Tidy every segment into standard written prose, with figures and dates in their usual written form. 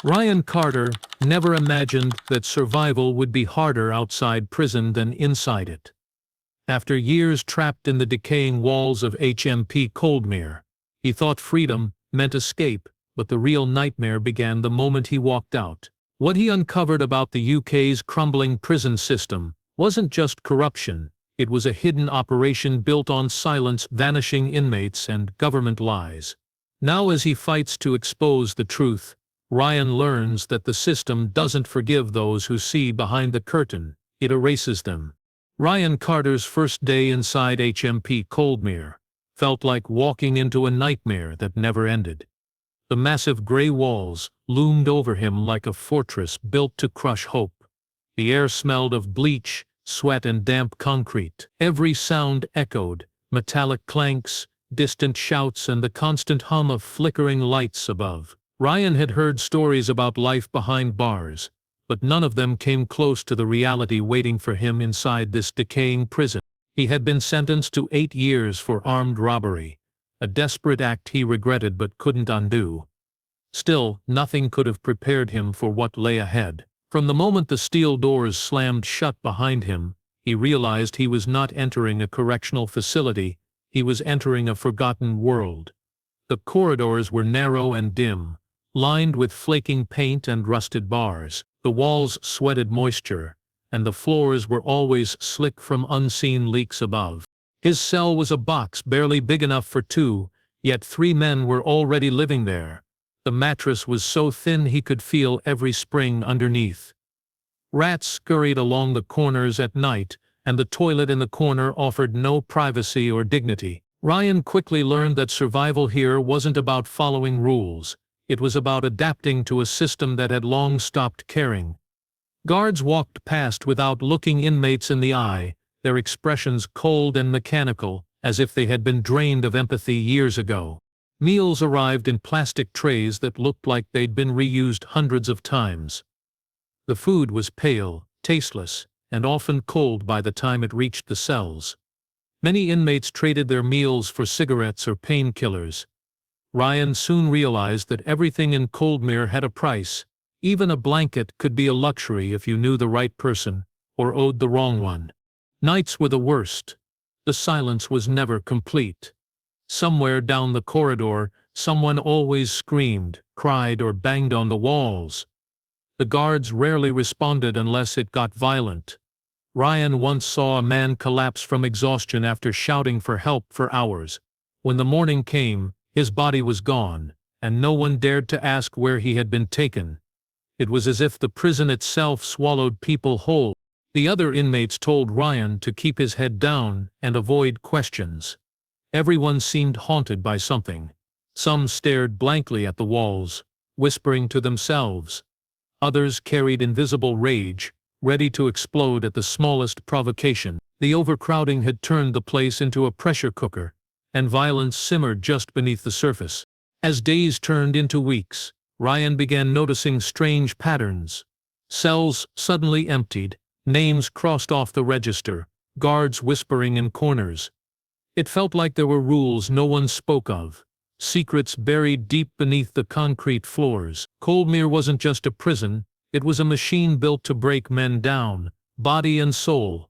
Ryan Carter never imagined that survival would be harder outside prison than inside it. After years trapped in the decaying walls of HMP Coldmere, he thought freedom meant escape, but the real nightmare began the moment he walked out. What he uncovered about the UK's crumbling prison system wasn't just corruption, it was a hidden operation built on silence, vanishing inmates, and government lies. Now, as he fights to expose the truth, Ryan learns that the system doesn't forgive those who see behind the curtain, it erases them. Ryan Carter's first day inside HMP Coldmere felt like walking into a nightmare that never ended. The massive gray walls loomed over him like a fortress built to crush hope. The air smelled of bleach, sweat, and damp concrete. Every sound echoed, metallic clanks, distant shouts, and the constant hum of flickering lights above. Ryan had heard stories about life behind bars, but none of them came close to the reality waiting for him inside this decaying prison. He had been sentenced to 8 years for armed robbery, a desperate act he regretted but couldn't undo. Still, nothing could have prepared him for what lay ahead. From the moment the steel doors slammed shut behind him, he realized he was not entering a correctional facility, he was entering a forgotten world. The corridors were narrow and dim, lined with flaking paint and rusted bars. The walls sweated moisture, and the floors were always slick from unseen leaks above. His cell was a box barely big enough for 2, yet 3 men were already living there. The mattress was so thin he could feel every spring underneath. Rats scurried along the corners at night, and the toilet in the corner offered no privacy or dignity. Ryan quickly learned that survival here wasn't about following rules. It was about adapting to a system that had long stopped caring. Guards walked past without looking inmates in the eye, their expressions cold and mechanical, as if they had been drained of empathy years ago. Meals arrived in plastic trays that looked like they'd been reused hundreds of times. The food was pale, tasteless, and often cold by the time it reached the cells. Many inmates traded their meals for cigarettes or painkillers. Ryan soon realized that everything in Coldmere had a price. Even a blanket could be a luxury if you knew the right person, or owed the wrong one. Nights were the worst. The silence was never complete. Somewhere down the corridor, someone always screamed, cried, or banged on the walls. The guards rarely responded unless it got violent. Ryan once saw a man collapse from exhaustion after shouting for help for hours. When the morning came, his body was gone, and no one dared to ask where he had been taken. It was as if the prison itself swallowed people whole. The other inmates told Ryan to keep his head down and avoid questions. Everyone seemed haunted by something. Some stared blankly at the walls, whispering to themselves. Others carried invisible rage, ready to explode at the smallest provocation. The overcrowding had turned the place into a pressure cooker, and violence simmered just beneath the surface. As days turned into weeks, Ryan began noticing strange patterns. Cells suddenly emptied, names crossed off the register, guards whispering in corners. It felt like there were rules no one spoke of, secrets buried deep beneath the concrete floors. Coldmere wasn't just a prison, it was a machine built to break men down, body and soul.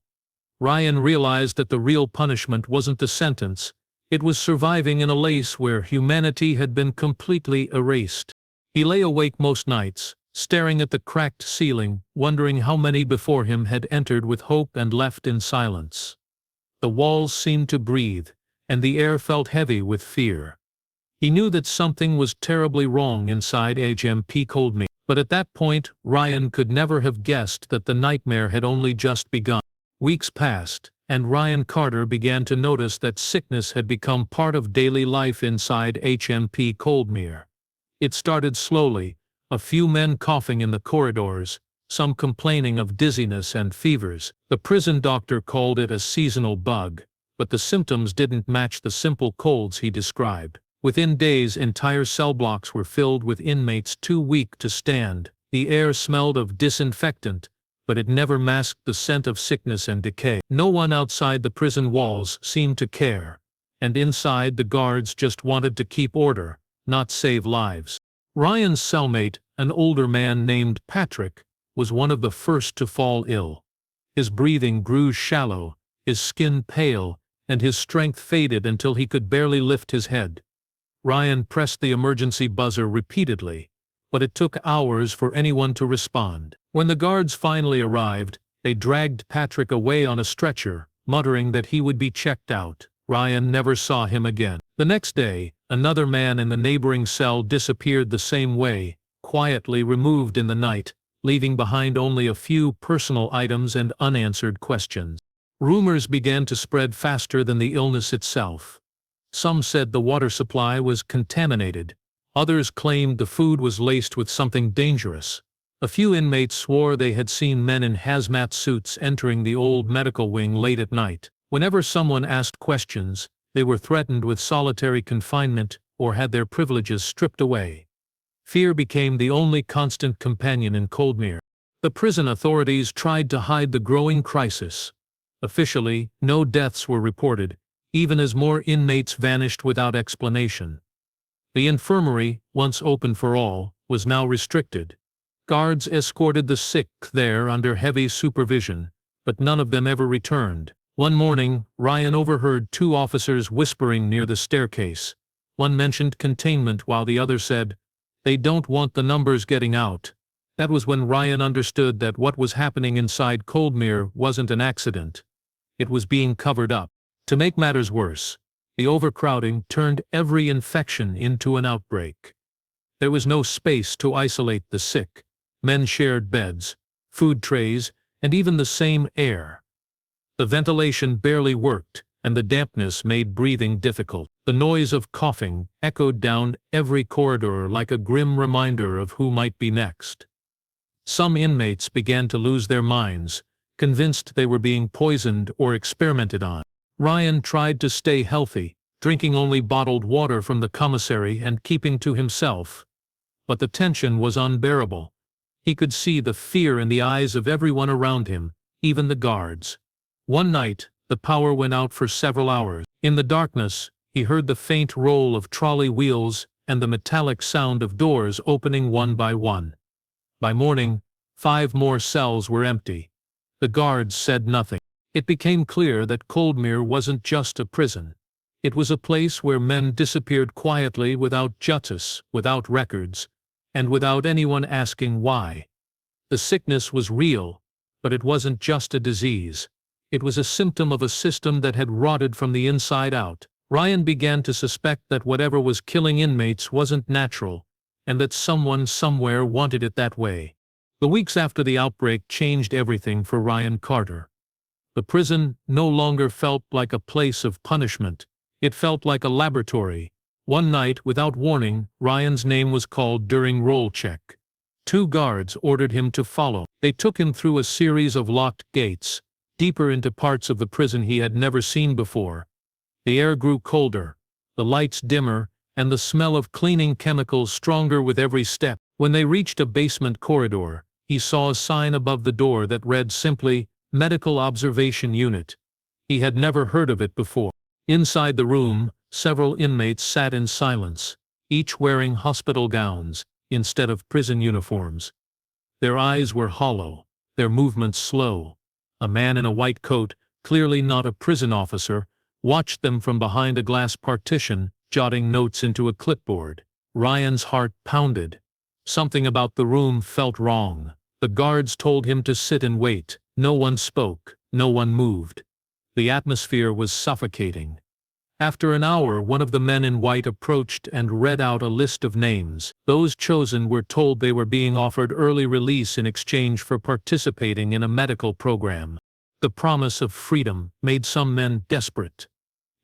Ryan realized that the real punishment wasn't the sentence, it was surviving in a place where humanity had been completely erased. He lay awake most nights, staring at the cracked ceiling, wondering how many before him had entered with hope and left in silence. The walls seemed to breathe, and the air felt heavy with fear. He knew that something was terribly wrong inside HMP Coldmere, but at that point, Ryan could never have guessed that the nightmare had only just begun. Weeks passed, and Ryan Carter began to notice that sickness had become part of daily life inside HMP Coldmere. It started slowly, a few men coughing in the corridors, some complaining of dizziness and fevers. The prison doctor called it a seasonal bug, but the symptoms didn't match the simple colds he described. Within days, entire cell blocks were filled with inmates too weak to stand. The air smelled of disinfectant, but it never masked the scent of sickness and decay. No one outside the prison walls seemed to care, and inside the guards just wanted to keep order, not save lives. Ryan's cellmate, an older man named Patrick, was one of the first to fall ill. His breathing grew shallow, his skin pale, and his strength faded until he could barely lift his head. Ryan pressed the emergency buzzer repeatedly, but it took hours for anyone to respond. When the guards finally arrived, they dragged Patrick away on a stretcher, muttering that he would be checked out. Ryan never saw him again. The next day, another man in the neighboring cell disappeared the same way, quietly removed in the night, leaving behind only a few personal items and unanswered questions. Rumors began to spread faster than the illness itself. Some said the water supply was contaminated. Others claimed the food was laced with something dangerous. A few inmates swore they had seen men in hazmat suits entering the old medical wing late at night. Whenever someone asked questions, they were threatened with solitary confinement or had their privileges stripped away. Fear became the only constant companion in Coldmere. The prison authorities tried to hide the growing crisis. Officially, no deaths were reported, even as more inmates vanished without explanation. The infirmary, once open for all, was now restricted. Guards escorted the sick there under heavy supervision, but none of them ever returned. One morning, Ryan overheard two officers whispering near the staircase. One mentioned containment while the other said, "They don't want the numbers getting out." That was when Ryan understood that what was happening inside Coldmere wasn't an accident. It was being covered up. To make matters worse, the overcrowding turned every infection into an outbreak. There was no space to isolate the sick. Men shared beds, food trays, and even the same air. The ventilation barely worked, and the dampness made breathing difficult. The noise of coughing echoed down every corridor like a grim reminder of who might be next. Some inmates began to lose their minds, convinced they were being poisoned or experimented on. Ryan tried to stay healthy, drinking only bottled water from the commissary and keeping to himself. But the tension was unbearable. He could see the fear in the eyes of everyone around him, even the guards. One night, the power went out for several hours. In the darkness, he heard the faint roll of trolley wheels and the metallic sound of doors opening one by one. By morning, 5 more cells were empty. The guards said nothing. It became clear that Coldmere wasn't just a prison. It was a place where men disappeared quietly without justice, without records, and without anyone asking why. The sickness was real, but it wasn't just a disease. It was a symptom of a system that had rotted from the inside out. Ryan began to suspect that whatever was killing inmates wasn't natural, and that someone somewhere wanted it that way. The weeks after the outbreak changed everything for Ryan Carter. The prison no longer felt like a place of punishment. It felt like a laboratory. One night, without warning, Ryan's name was called during roll check. 2 guards ordered him to follow. They took him through a series of locked gates, deeper into parts of the prison he had never seen before. The air grew colder, the lights dimmer, and the smell of cleaning chemicals stronger with every step. When they reached a basement corridor, he saw a sign above the door that read simply, "Medical Observation Unit." He had never heard of it before. Inside the room, several inmates sat in silence, each wearing hospital gowns instead of prison uniforms. Their eyes were hollow, their movements slow. A man in a white coat, clearly not a prison officer, watched them from behind a glass partition, jotting notes into a clipboard. Ryan's heart pounded. Something about the room felt wrong. The guards told him to sit and wait. No one spoke, no one moved. The atmosphere was suffocating. After an hour, one of the men in white approached and read out a list of names. Those chosen were told they were being offered early release in exchange for participating in a medical program. The promise of freedom made some men desperate.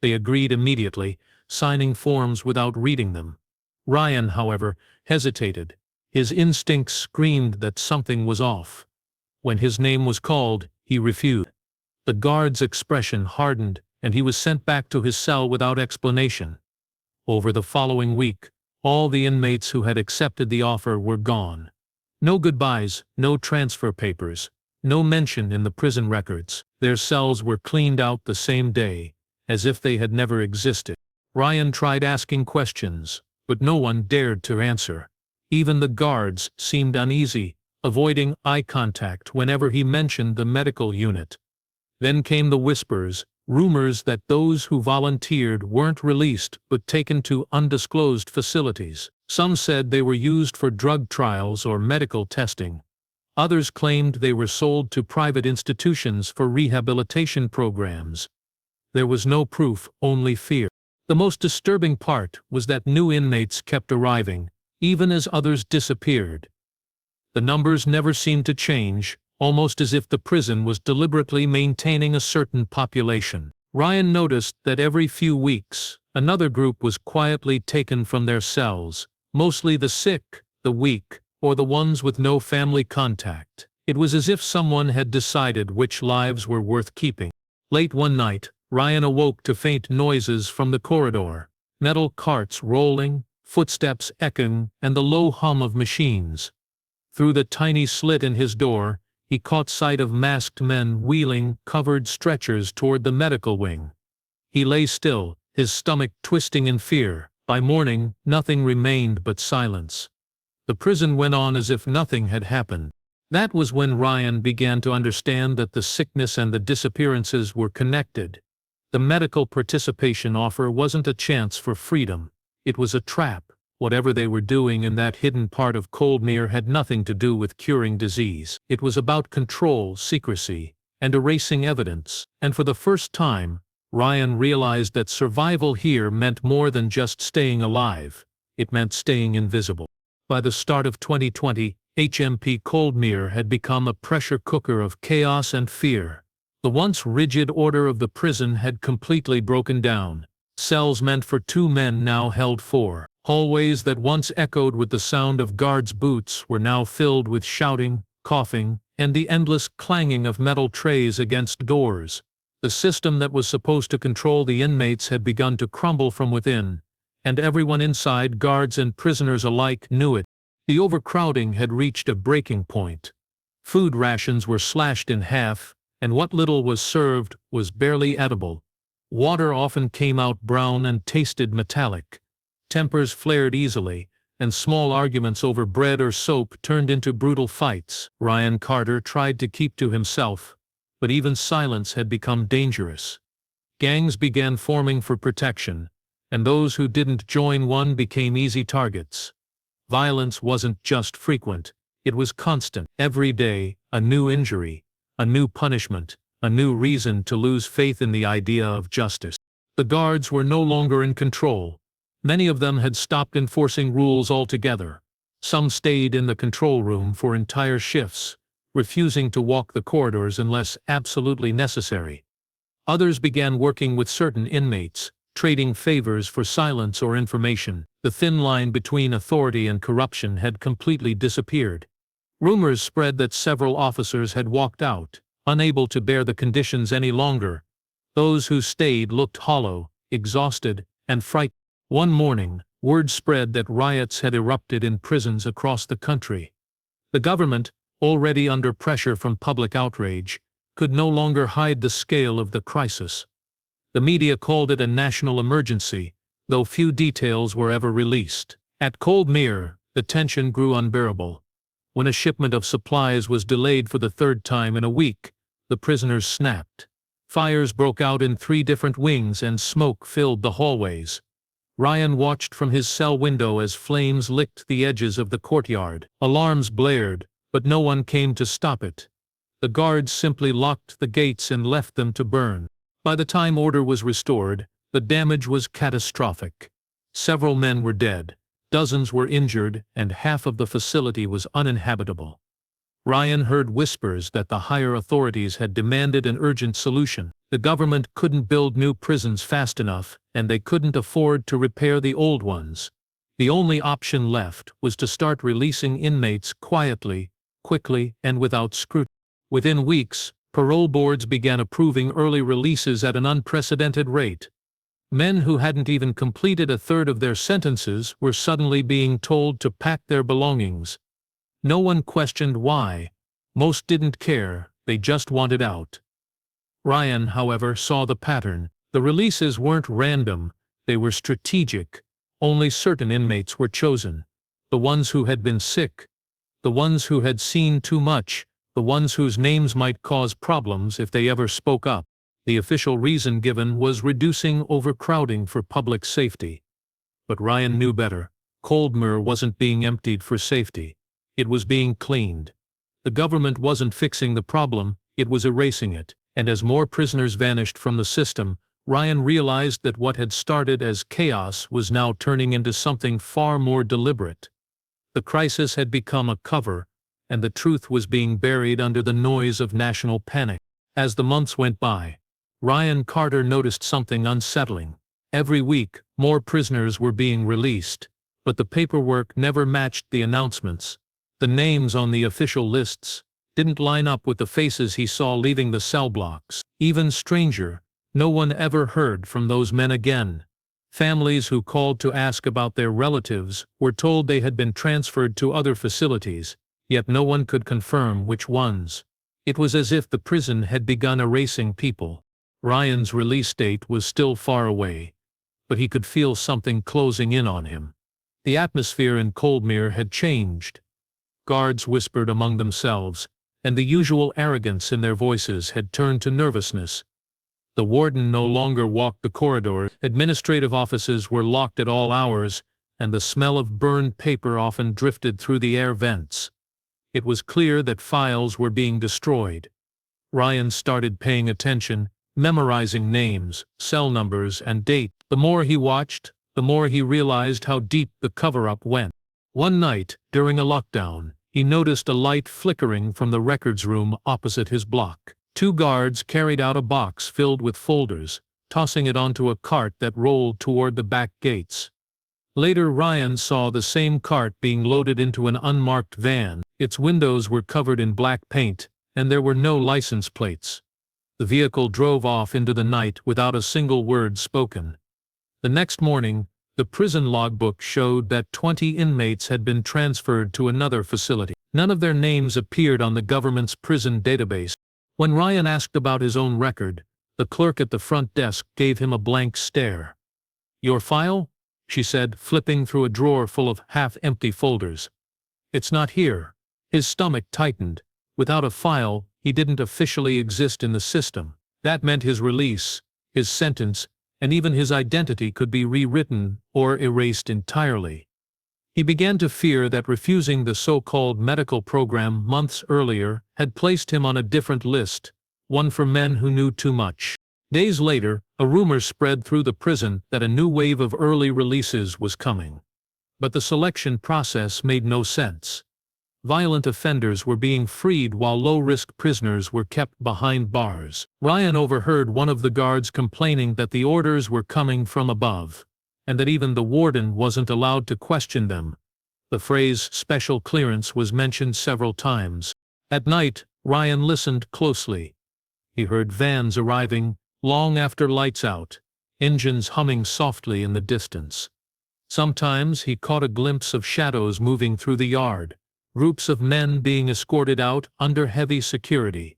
They agreed immediately, signing forms without reading them. Ryan, however, hesitated. His instincts screamed that something was off. When his name was called, he refused. The guard's expression hardened, and he was sent back to his cell without explanation. Over the following week, all the inmates who had accepted the offer were gone. No goodbyes, no transfer papers, no mention in the prison records. Their cells were cleaned out the same day, as if they had never existed. Ryan tried asking questions, but no one dared to answer. Even the guards seemed uneasy, avoiding eye contact whenever he mentioned the medical unit. Then came the whispers, rumors that those who volunteered weren't released but taken to undisclosed facilities. Some said they were used for drug trials or medical testing. Others claimed they were sold to private institutions for rehabilitation programs. There was no proof, only fear. The most disturbing part was that new inmates kept arriving, even as others disappeared. The numbers never seemed to change, almost as if the prison was deliberately maintaining a certain population. Ryan noticed that every few weeks, another group was quietly taken from their cells, mostly the sick, the weak, or the ones with no family contact. It was as if someone had decided which lives were worth keeping. Late one night, Ryan awoke to faint noises from the corridor, metal carts rolling, footsteps echoing, and the low hum of machines. Through the tiny slit in his door, he caught sight of masked men wheeling covered stretchers toward the medical wing. He lay still, his stomach twisting in fear. By morning, nothing remained but silence. The prison went on as if nothing had happened. That was when Ryan began to understand that the sickness and the disappearances were connected. The medical participation offer wasn't a chance for freedom. It was a trap. Whatever they were doing in that hidden part of Coldmere had nothing to do with curing disease. It was about control, secrecy, and erasing evidence. And for the first time, Ryan realized that survival here meant more than just staying alive. It meant staying invisible. By the start of 2020, HMP Coldmere had become a pressure cooker of chaos and fear. The once rigid order of the prison had completely broken down. Cells meant for 2 men now held 4. Hallways that once echoed with the sound of guards' boots were now filled with shouting, coughing, and the endless clanging of metal trays against doors. The system that was supposed to control the inmates had begun to crumble from within, and everyone inside, guards and prisoners alike, knew it. The overcrowding had reached a breaking point. Food rations were slashed in half, and what little was served was barely edible. Water often came out brown and tasted metallic. Tempers flared easily, and small arguments over bread or soap turned into brutal fights. Ryan Carter tried to keep to himself, but even silence had become dangerous. Gangs began forming for protection, and those who didn't join one became easy targets. Violence wasn't just frequent, it was constant. Every day, a new injury, a new punishment, a new reason to lose faith in the idea of justice. The guards were no longer in control. Many of them had stopped enforcing rules altogether. Some stayed in the control room for entire shifts, refusing to walk the corridors unless absolutely necessary. Others began working with certain inmates, trading favors for silence or information. The thin line between authority and corruption had completely disappeared. Rumors spread that several officers had walked out, unable to bear the conditions any longer. Those who stayed looked hollow, exhausted, and frightened. One morning, word spread that riots had erupted in prisons across the country. The government, already under pressure from public outrage, could no longer hide the scale of the crisis. The media called it a national emergency, though few details were ever released. At Coldmere, the tension grew unbearable. When a shipment of supplies was delayed for the 3rd time in a week, the prisoners snapped. Fires broke out in 3 different wings and smoke filled the hallways. Ryan watched from his cell window as flames licked the edges of the courtyard. Alarms blared, but no one came to stop it. The guards simply locked the gates and left them to burn. By the time order was restored, the damage was catastrophic. Several men were dead, dozens were injured, and half of the facility was uninhabitable. Ryan heard whispers that the higher authorities had demanded an urgent solution. The government couldn't build new prisons fast enough, and they couldn't afford to repair the old ones. The only option left was to start releasing inmates quietly, quickly, and without scrutiny. Within weeks, parole boards began approving early releases at an unprecedented rate. Men who hadn't even completed a third of their sentences were suddenly being told to pack their belongings. No one questioned why. Most didn't care, they just wanted out. Ryan, however, saw the pattern. The releases weren't random, they were strategic. Only certain inmates were chosen. The ones who had been sick, the ones who had seen too much, the ones whose names might cause problems if they ever spoke up. The official reason given was reducing overcrowding for public safety. But Ryan knew better. Coldmere wasn't being emptied for safety. It was being cleaned. The government wasn't fixing the problem, it was erasing it. And as more prisoners vanished from the system, Ryan realized that what had started as chaos was now turning into something far more deliberate. The crisis had become a cover, and the truth was being buried under the noise of national panic. As the months went by, Ryan Carter noticed something unsettling. Every week, more prisoners were being released, but the paperwork never matched the announcements. The names on the official lists didn't line up with the faces he saw leaving the cell blocks. Even stranger, no one ever heard from those men again. Families who called to ask about their relatives were told they had been transferred to other facilities, yet no one could confirm which ones. It was as if the prison had begun erasing people. Ryan's release date was still far away, but he could feel something closing in on him. The atmosphere in Coldmere had changed. Guards whispered among themselves, and the usual arrogance in their voices had turned to nervousness. The warden no longer walked the corridor, administrative offices were locked at all hours, and the smell of burned paper often drifted through the air vents. It was clear that files were being destroyed. Ryan started paying attention, memorizing names, cell numbers, and date. The more he watched, the more he realized how deep the cover-up went. One night, during a lockdown, he noticed a light flickering from the records room opposite his block. 2 guards carried out a box filled with folders, tossing it onto a cart that rolled toward the back gates. Later Ryan saw the same cart being loaded into an unmarked van. Its windows were covered in black paint, and there were no license plates. The vehicle drove off into the night without a single word spoken. The next morning, the prison logbook showed that 20 inmates had been transferred to another facility. None of their names appeared on the government's prison database. When Ryan asked about his own record, the clerk at the front desk gave him a blank stare. "Your file?" she said, flipping through a drawer full of half-empty folders. "It's not here." His stomach tightened. Without a file, he didn't officially exist in the system. That meant his release, his sentence, and even his identity could be rewritten or erased entirely. He began to fear that refusing the so-called medical program months earlier had placed him on a different list, one for men who knew too much. Days later, a rumor spread through the prison that a new wave of early releases was coming. But the selection process made no sense. Violent offenders were being freed while low-risk prisoners were kept behind bars. Ryan overheard one of the guards complaining that the orders were coming from above, and that even the warden wasn't allowed to question them. The phrase "special clearance" was mentioned several times. At night, Ryan listened closely. He heard vans arriving, long after lights out, engines humming softly in the distance. Sometimes he caught a glimpse of shadows moving through the yard, groups of men being escorted out under heavy security.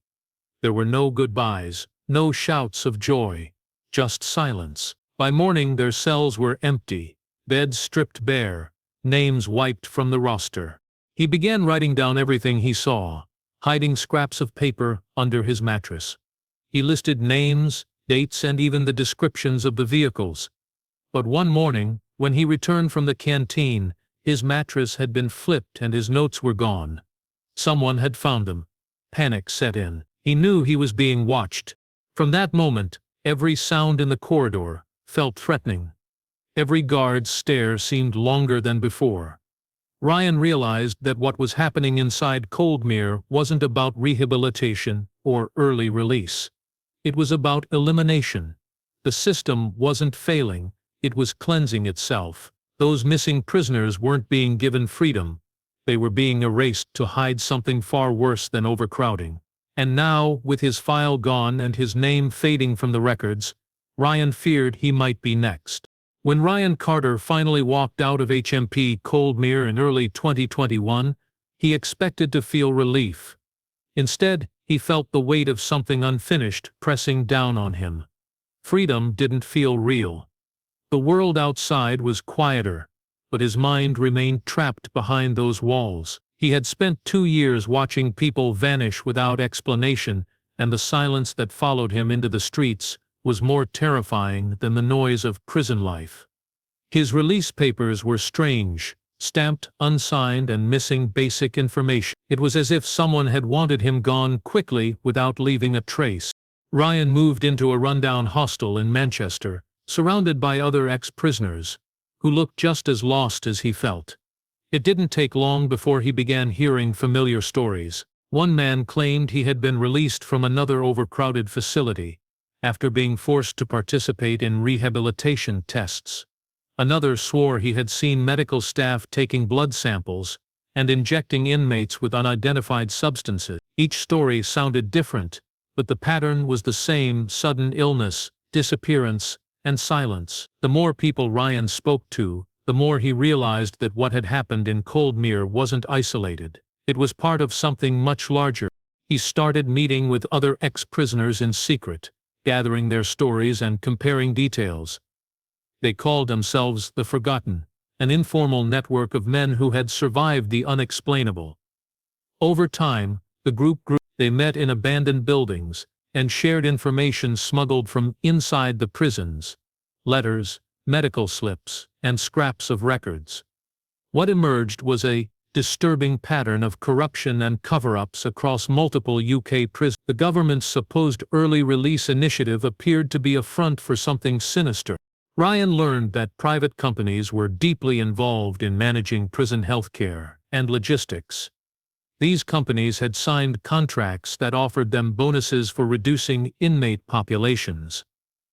There were no goodbyes, no shouts of joy, just silence. By morning their cells were empty, beds stripped bare, names wiped from the roster. He began writing down everything he saw, hiding scraps of paper under his mattress. He listed names, dates, and even the descriptions of the vehicles. But one morning, when he returned from the canteen, his mattress had been flipped and his notes were gone. Someone had found them. Panic set in. He knew he was being watched. From that moment, every sound in the corridor felt threatening. Every guard's stare seemed longer than before. Ryan realized that what was happening inside Coldmere wasn't about rehabilitation or early release. It was about elimination. The system wasn't failing, it was cleansing itself. Those missing prisoners weren't being given freedom. They were being erased to hide something far worse than overcrowding. And now, with his file gone and his name fading from the records, Ryan feared he might be next. When Ryan Carter finally walked out of HMP Coldmere in early 2021, he expected to feel relief. Instead, he felt the weight of something unfinished pressing down on him. Freedom didn't feel real. The world outside was quieter, but his mind remained trapped behind those walls. He had spent 2 years watching people vanish without explanation, and the silence that followed him into the streets was more terrifying than the noise of prison life. His release papers were strange, stamped, unsigned, and missing basic information. It was as if someone had wanted him gone quickly without leaving a trace. Ryan moved into a rundown hostel in Manchester, surrounded by other ex-prisoners, who looked just as lost as he felt. It didn't take long before he began hearing familiar stories. One man claimed he had been released from another overcrowded facility, after being forced to participate in rehabilitation tests. Another swore he had seen medical staff taking blood samples and injecting inmates with unidentified substances. Each story sounded different, but the pattern was the same: sudden illness, disappearance, and silence. The more people Ryan spoke to, the more he realized that what had happened in Coldmere wasn't isolated. It was part of something much larger. He started meeting with other ex-prisoners in secret, gathering their stories and comparing details. They called themselves the Forgotten, an informal network of men who had survived the unexplainable. Over time, the group grew. They met in abandoned buildings and shared information smuggled from inside the prisons: letters, medical slips, and scraps of records. What emerged was a disturbing pattern of corruption and cover-ups across multiple UK prisons. The government's supposed early release initiative appeared to be a front for something sinister. Ryan learned that private companies were deeply involved in managing prison healthcare and logistics. These companies had signed contracts that offered them bonuses for reducing inmate populations.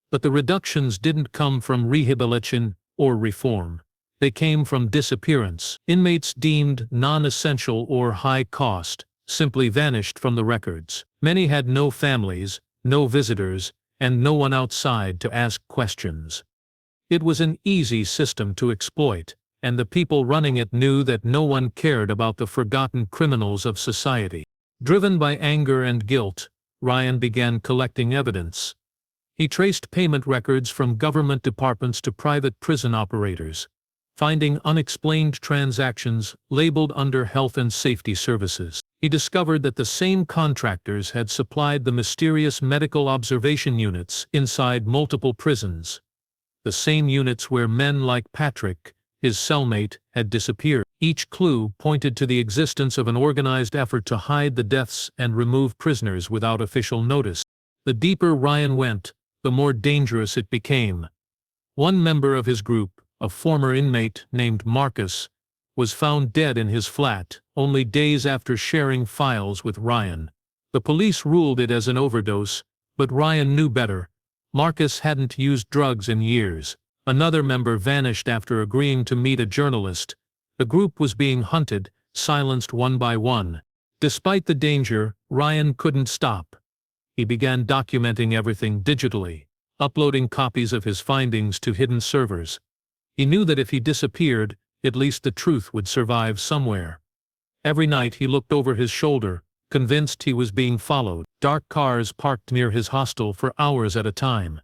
But the reductions didn't come from rehabilitation or reform. They came from disappearance. Inmates deemed non-essential or high cost simply vanished from the records. Many had no families, no visitors, and no one outside to ask questions. It was an easy system to exploit, and the people running it knew that no one cared about the forgotten criminals of society. Driven by anger and guilt, Ryan began collecting evidence. He traced payment records from government departments to private prison operators, finding unexplained transactions labeled under health and safety services. He discovered that the same contractors had supplied the mysterious medical observation units inside multiple prisons. The same units where men like Patrick, his cellmate, had disappeared. Each clue pointed to the existence of an organized effort to hide the deaths and remove prisoners without official notice. The deeper Ryan went, the more dangerous it became. One member of his group, a former inmate named Marcus, was found dead in his flat only days after sharing files with Ryan. The police ruled it as an overdose, but Ryan knew better. Marcus hadn't used drugs in years. Another member vanished after agreeing to meet a journalist. The group was being hunted, silenced one by one. Despite the danger, Ryan couldn't stop. He began documenting everything digitally, uploading copies of his findings to hidden servers. He knew that if he disappeared, at least the truth would survive somewhere. Every night he looked over his shoulder, convinced he was being followed. Dark cars parked near his hostel for hours at a time.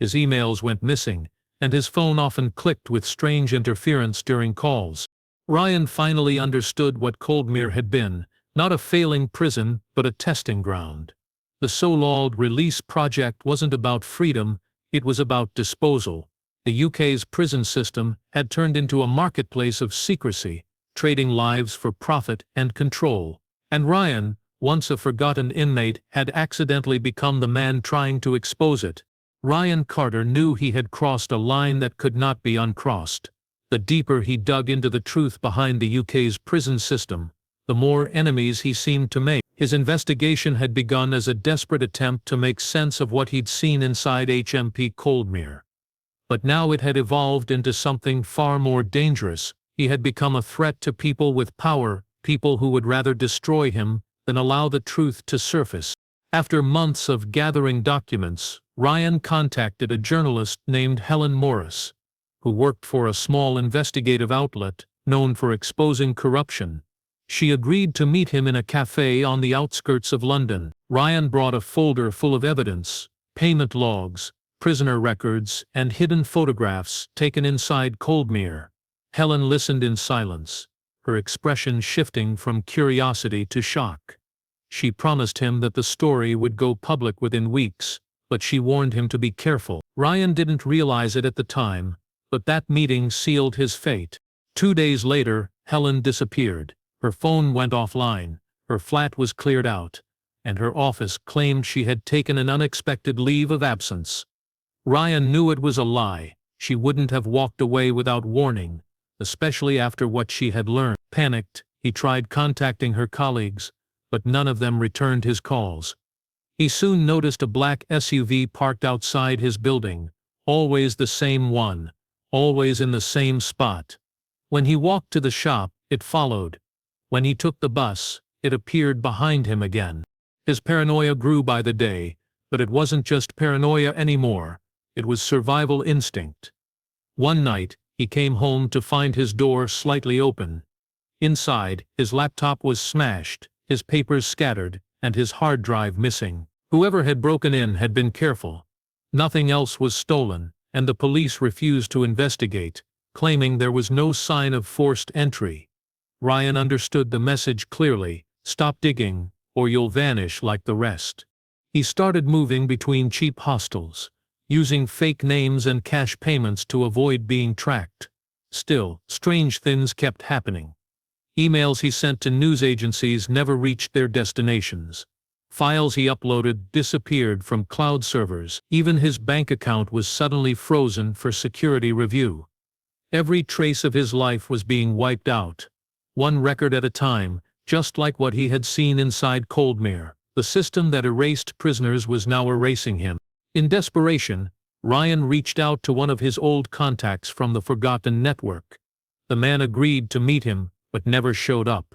His emails went missing, and his phone often clicked with strange interference during calls. Ryan finally understood what Coldmere had been: not a failing prison, but a testing ground. The so-called release project wasn't about freedom, it was about disposal. The UK's prison system had turned into a marketplace of secrecy, trading lives for profit and control. And Ryan, once a forgotten inmate, had accidentally become the man trying to expose it. Ryan Carter knew he had crossed a line that could not be uncrossed. The deeper he dug into the truth behind the UK's prison system, the more enemies he seemed to make. His investigation had begun as a desperate attempt to make sense of what he'd seen inside HMP Coldmere. But now it had evolved into something far more dangerous. He had become a threat to people with power, people who would rather destroy him than allow the truth to surface. After months of gathering documents, Ryan contacted a journalist named Helen Morris, who worked for a small investigative outlet known for exposing corruption. She agreed to meet him in a cafe on the outskirts of London. Ryan brought a folder full of evidence: payment logs, prisoner records, and hidden photographs taken inside Coldmere. Helen listened in silence, her expression shifting from curiosity to shock. She promised him that the story would go public within weeks, but she warned him to be careful. Ryan didn't realize it at the time, but that meeting sealed his fate. 2 days later, Helen disappeared. Her phone went offline, her flat was cleared out, and her office claimed she had taken an unexpected leave of absence. Ryan knew it was a lie. She wouldn't have walked away without warning, especially after what she had learned. Panicked, he tried contacting her colleagues, but none of them returned his calls. He soon noticed a black SUV parked outside his building, always the same one, always in the same spot. When he walked to the shop, it followed. When he took the bus, it appeared behind him again. His paranoia grew by the day, but it wasn't just paranoia anymore, it was survival instinct. One night, he came home to find his door slightly open. Inside, his laptop was smashed, his papers scattered, and his hard drive missing. Whoever had broken in had been careful. Nothing else was stolen, and the police refused to investigate, claiming there was no sign of forced entry. Ryan understood the message clearly: stop digging, or you'll vanish like the rest. He started moving between cheap hostels, using fake names and cash payments to avoid being tracked. Still, strange things kept happening. Emails he sent to news agencies never reached their destinations. Files he uploaded disappeared from cloud servers. Even his bank account was suddenly frozen for security review. Every trace of his life was being wiped out, one record at a time, just like what he had seen inside Coldmere. The system that erased prisoners was now erasing him. In desperation, Ryan reached out to one of his old contacts from the forgotten network. The man agreed to meet him, but never showed up.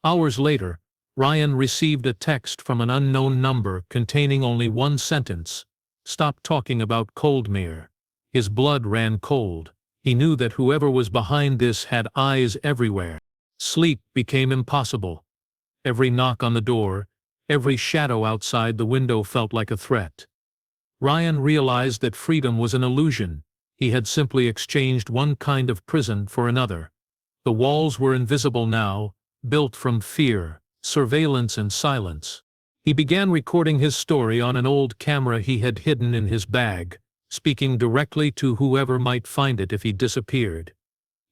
Hours later, Ryan received a text from an unknown number containing only one sentence: "Stop talking about Coldmere." His blood ran cold. He knew that whoever was behind this had eyes everywhere. Sleep became impossible. Every knock on the door, every shadow outside the window felt like a threat. Ryan realized that freedom was an illusion. He had simply exchanged one kind of prison for another. The walls were invisible now, built from fear, surveillance and silence. He began recording his story on an old camera he had hidden in his bag, speaking directly to whoever might find it if he disappeared.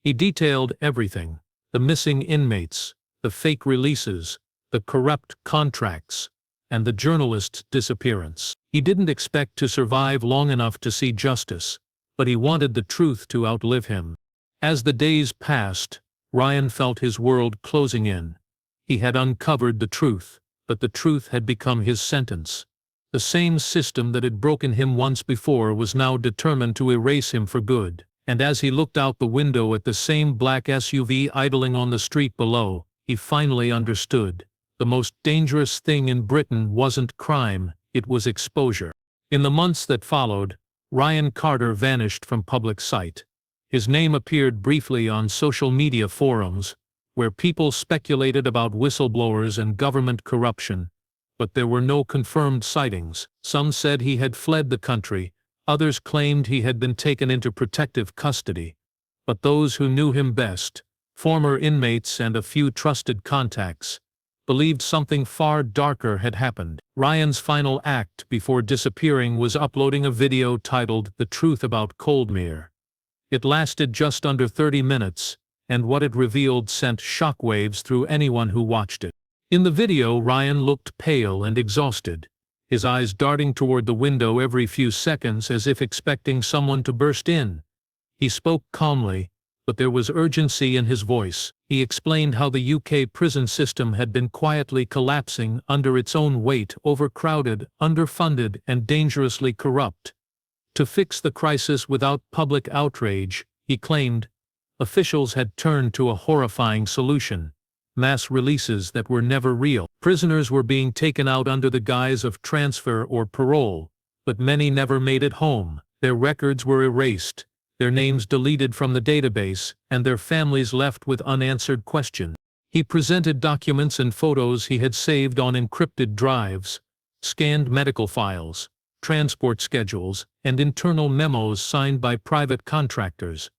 He detailed everything: the missing inmates, the fake releases, the corrupt contracts, and the journalist's disappearance. He didn't expect to survive long enough to see justice, but he wanted the truth to outlive him. As the days passed, Ryan felt his world closing in. He had uncovered the truth, but the truth had become his sentence. The same system that had broken him once before was now determined to erase him for good. And as he looked out the window at the same black SUV idling on the street below, he finally understood. The most dangerous thing in Britain wasn't crime, it was exposure. In the months that followed, Ryan Carter vanished from public sight. His name appeared briefly on social media forums, where people speculated about whistleblowers and government corruption, but there were no confirmed sightings. Some said he had fled the country, others claimed he had been taken into protective custody. But those who knew him best, former inmates and a few trusted contacts, believed something far darker had happened. Ryan's final act before disappearing was uploading a video titled "The Truth About Coldmere." It lasted just under 30 minutes, and what it revealed sent shockwaves through anyone who watched it. In the video, Ryan looked pale and exhausted, his eyes darting toward the window every few seconds as if expecting someone to burst in. He spoke calmly, but there was urgency in his voice. He explained how the UK prison system had been quietly collapsing under its own weight: overcrowded, underfunded, and dangerously corrupt. To fix the crisis without public outrage, he claimed, officials had turned to a horrifying solution: mass releases that were never real. Prisoners were being taken out under the guise of transfer or parole, but many never made it home. Their records were erased, their names deleted from the database, and their families left with unanswered questions. He presented documents and photos he had saved on encrypted drives, scanned medical files, transport schedules, and internal memos signed by private contractors.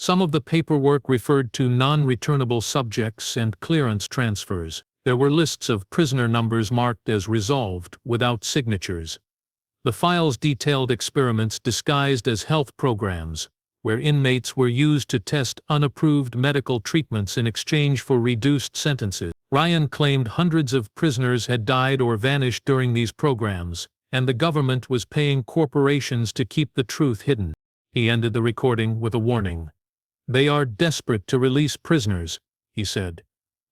Some of the paperwork referred to non-returnable subjects and clearance transfers. There were lists of prisoner numbers marked as resolved, without signatures. The files detailed experiments disguised as health programs, where inmates were used to test unapproved medical treatments in exchange for reduced sentences. Ryan claimed hundreds of prisoners had died or vanished during these programs, and the government was paying corporations to keep the truth hidden. He ended the recording with a warning. "They are desperate to release prisoners," he said.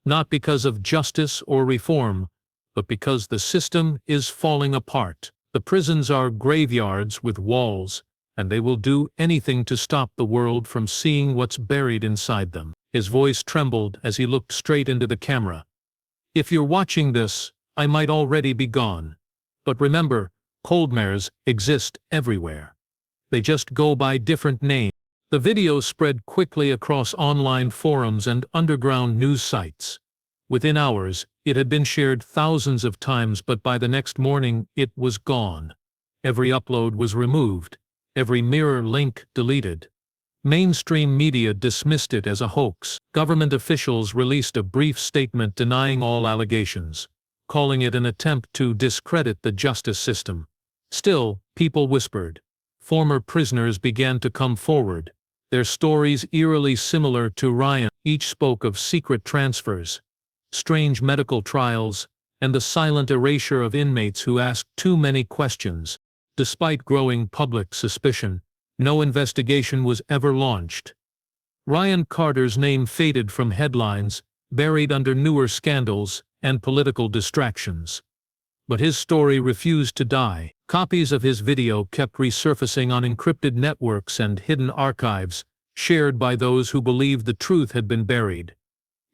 "Not because of justice or reform, but because the system is falling apart. The prisons are graveyards with walls, and they will do anything to stop the world from seeing what's buried inside them." His voice trembled as he looked straight into the camera. "If you're watching this, I might already be gone. But remember, Coldmeres exist everywhere. They just go by different names." The video spread quickly across online forums and underground news sites. Within hours, it had been shared thousands of times, but by the next morning, it was gone. Every upload was removed, every mirror link deleted. Mainstream media dismissed it as a hoax. Government officials released a brief statement denying all allegations, calling it an attempt to discredit the justice system. Still, people whispered. Former prisoners began to come forward, their stories eerily similar to Ryan. Each spoke of secret transfers, strange medical trials, and the silent erasure of inmates who asked too many questions. Despite growing public suspicion, no investigation was ever launched. Ryan Carter's name faded from headlines, buried under newer scandals and political distractions. But his story refused to die. Copies of his video kept resurfacing on encrypted networks and hidden archives, shared by those who believed the truth had been buried.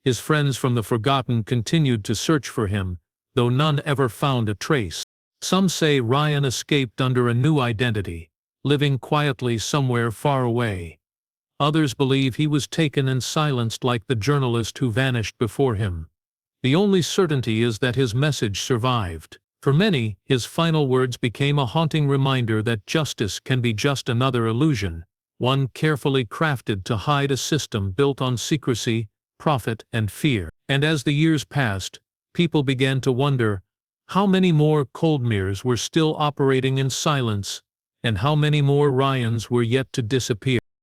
His friends from the forgotten continued to search for him, though none ever found a trace. Some say Ryan escaped under a new identity, living quietly somewhere far away. Others believe he was taken and silenced like the journalist who vanished before him. The only certainty is that his message survived. For many, his final words became a haunting reminder that justice can be just another illusion, one carefully crafted to hide a system built on secrecy, profit, and fear. And as the years passed, people began to wonder how many more Coldmeres were still operating in silence, and how many more Ryans were yet to disappear.